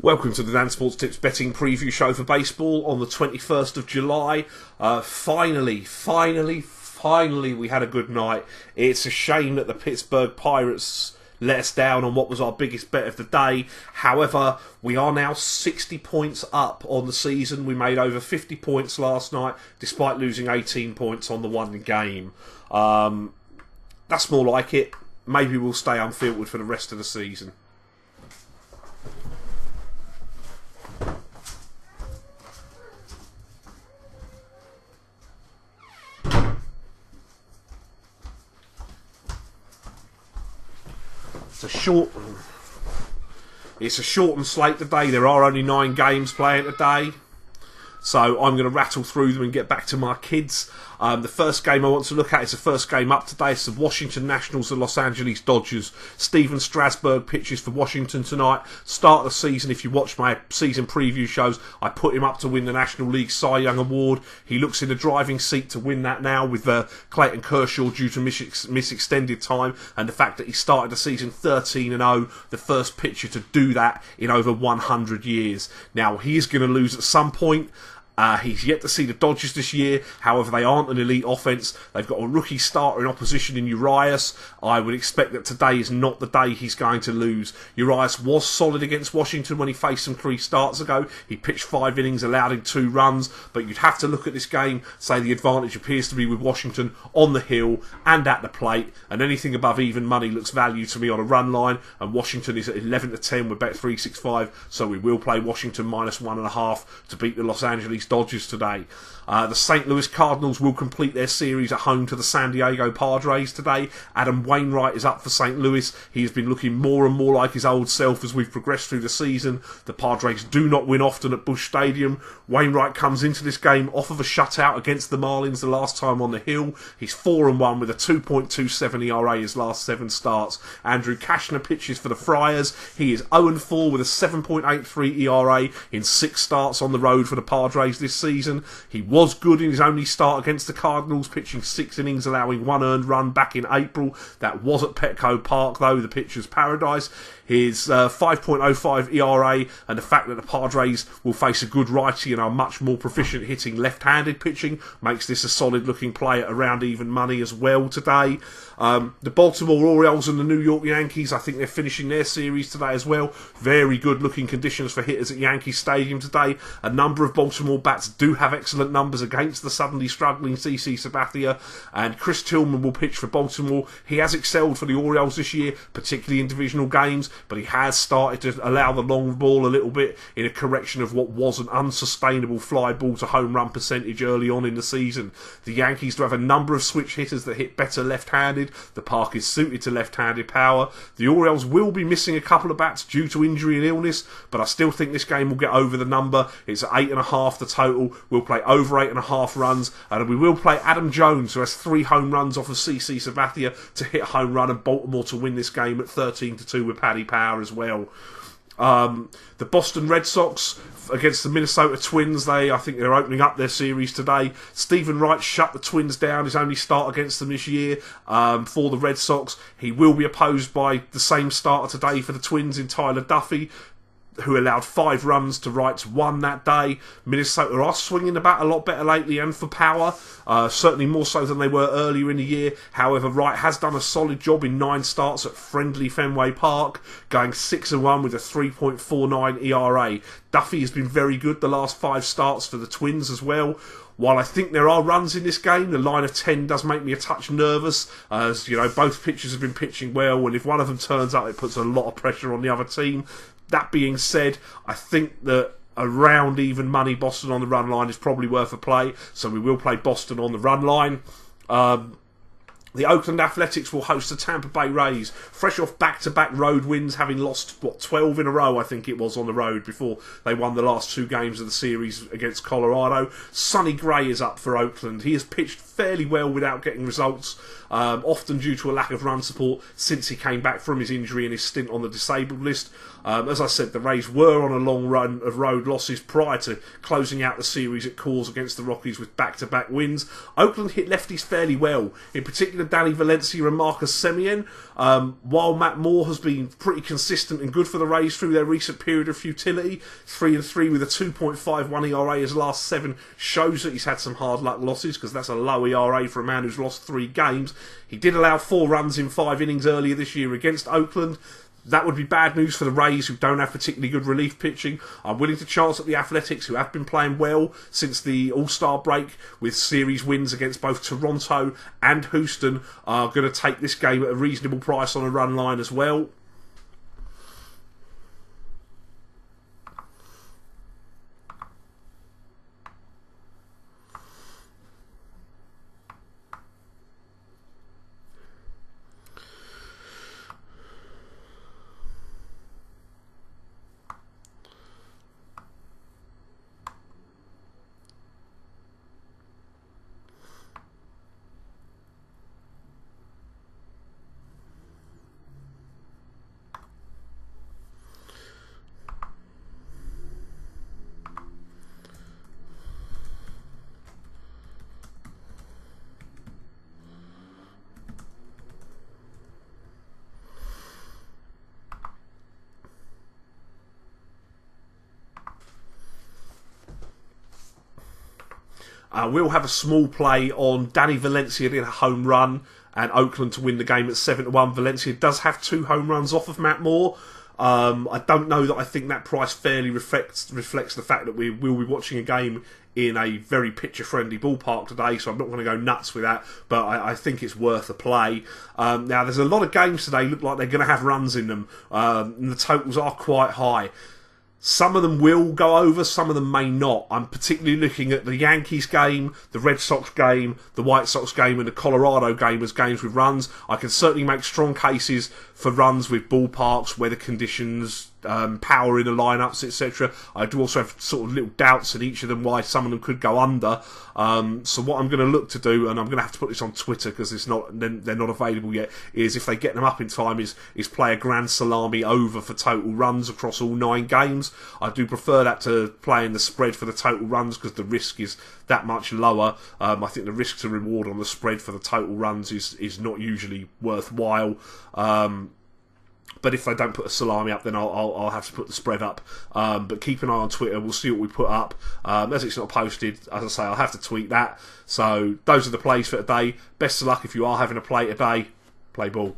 Welcome to the Dan Sports Tips betting preview show for baseball on the 21st of July. Finally, we had a good night. It's a shame that the Pittsburgh Pirates let us down on what was our biggest bet of the day. However, we are now 60 points up on the season. We made over 50 points last night, despite losing 18 points on the one game. That's more like it. Maybe we'll stay unfiltered for the rest of the season. It's a shortened slate today. There are only 9 games playing today, so I'm going to rattle through them and get back to my kids. The first game I want to look at is the first game up today. It's the Washington Nationals and Los Angeles Dodgers. Steven Strasburg pitches for Washington tonight. Start of the season, if you watch my season preview shows, I put him up to win the National League Cy Young Award. He looks in the driving seat to win that now with Clayton Kershaw due to miss extended time, and the fact that he started the season 13-0, the first pitcher to do that in over 100 years. Now, he is going to lose at some point. He's yet to see the Dodgers this year. However, they aren't an elite offense. They've got a rookie starter in opposition in Urias. I would expect that today is not the day he's going to lose. Urias was solid against Washington when he faced them 3 starts ago. He pitched 5 innings, allowed in 2 runs. But you'd have to look at this game, say the advantage appears to be with Washington on the hill and at the plate. And anything above even money looks value to me on a run line. And Washington is at 11-10 with Bet365. So we will play Washington -1.5 to beat the Los Angeles Dodgers today. The St. Louis Cardinals will complete their series at home to the San Diego Padres today. Adam Wainwright is up for St. Louis. He has been looking more and more like his old self as we've progressed through the season. The Padres do not win often at Busch Stadium. Wainwright comes into this game off of a shutout against the Marlins the last time on the hill. He's 4-1 with a 2.27 ERA his last 7 starts. Andrew Cashner pitches for the Friars. He is 0-4 with a 7.83 ERA in 6 starts on the road for the Padres this season. He was good in his only start against the Cardinals, pitching 6 innings, allowing 1 earned run back in April. That was at Petco Park, though, the pitcher's paradise. His 5.05 ERA and the fact that the Padres will face a good righty and are much more proficient hitting left-handed pitching makes this a solid-looking play at around even money as well today. The Baltimore Orioles and the New York Yankees, I think they're finishing their series today as well. Very good-looking conditions for hitters at Yankee Stadium today. A number of Baltimore bats do have excellent numbers against the suddenly struggling CC Sabathia, and Chris Tillman will pitch for Baltimore. He has excelled for the Orioles this year, particularly in divisional games, but he has started to allow the long ball a little bit in a correction of what was an unsustainable fly ball to home run percentage early on in the season. The Yankees do have a number of switch hitters that hit better left-handed. The park is suited to left-handed power. The Orioles will be missing a couple of bats due to injury and illness, but I still think this game will get over the number. It's at 8.5 the total. We'll play over 8.5 runs, and we will play Adam Jones, who has 3 home runs off of CC Sabathia, to hit a home run, and Baltimore to win this game at 13-2 with Paddy Power as well. The Boston Red Sox against the Minnesota Twins, I think they're opening up their series today. Stephen Wright shut the Twins down, his only start against them this year for the Red Sox. He will be opposed by the same starter today for the Twins in Tyler Duffy, who allowed 5 runs to Wright's 1 that day. Minnesota are swinging the bat a lot better lately and for power, certainly more so than they were earlier in the year. However, Wright has done a solid job in 9 starts at friendly Fenway Park, going 6-1 with a 3.49 ERA. Duffy has been very good the last 5 starts for the Twins as well. While I think there are runs in this game, the line of 10 does make me a touch nervous, as you know, both pitchers have been pitching well, and if one of them turns up, it puts a lot of pressure on the other team. That being said, I think that around even money Boston on the run line is probably worth a play, so we will play Boston on the run line. The Oakland Athletics will host the Tampa Bay Rays, fresh off back-to-back road wins, having lost, 12 in a row, I think it was, on the road before they won the last 2 games of the series against Colorado. Sonny Gray is up for Oakland. He has pitched fairly well without getting results, often due to a lack of run support since he came back from his injury and his stint on the disabled list. As I said, the Rays were on a long run of road losses prior to closing out the series at Coors against the Rockies with back-to-back wins. Oakland hit lefties fairly well, in particular Danny Valencia and Marcus Semien, while Matt Moore has been pretty consistent and good for the Rays through their recent period of futility. 3-3 with a 2.51 ERA his last 7 shows that he's had some hard luck losses, because that's a low ERA for a man who's lost 3 games. He did allow 4 runs in 5 innings earlier this year against Oakland. That would be bad news for the Rays, who don't have particularly good relief pitching. I'm willing to chance that the Athletics, who have been playing well since the All-Star break, with series wins against both Toronto and Houston, are going to take this game at a reasonable price on a run line as well. We'll have a small play on Danny Valencia to get a home run and Oakland to win the game at 7-1. Valencia does have 2 home runs off of Matt Moore. I don't know that I think that price fairly reflects the fact that we will be watching a game in a very pitcher-friendly ballpark today, so I'm not going to go nuts with that, but I think it's worth a play. Now, there's a lot of games today look like they're going to have runs in them, and the totals are quite high. Some of them will go over, some of them may not. I'm particularly looking at the Yankees game, the Red Sox game, the White Sox game and the Colorado game as games with runs. I can certainly make strong cases for runs with ballparks, weather conditions, power in the lineups, etc. I do also have sort of little doubts in each of them why some of them could go under. So what I'm going to look to do, and I'm going to have to put this on Twitter because they're not available yet, is if they get them up in time, is play a grand salami over for total runs across all 9 games. I do prefer that to playing the spread for the total runs because the risk is that much lower. I think the risk to reward on the spread for the total runs is not usually worthwhile. But if they don't put a salami up, then I'll have to put the spread up. But keep an eye on Twitter. We'll see what we put up. As it's not posted, as I say, I'll have to tweet that. So those are the plays for today. Best of luck if you are having a play today. Play ball.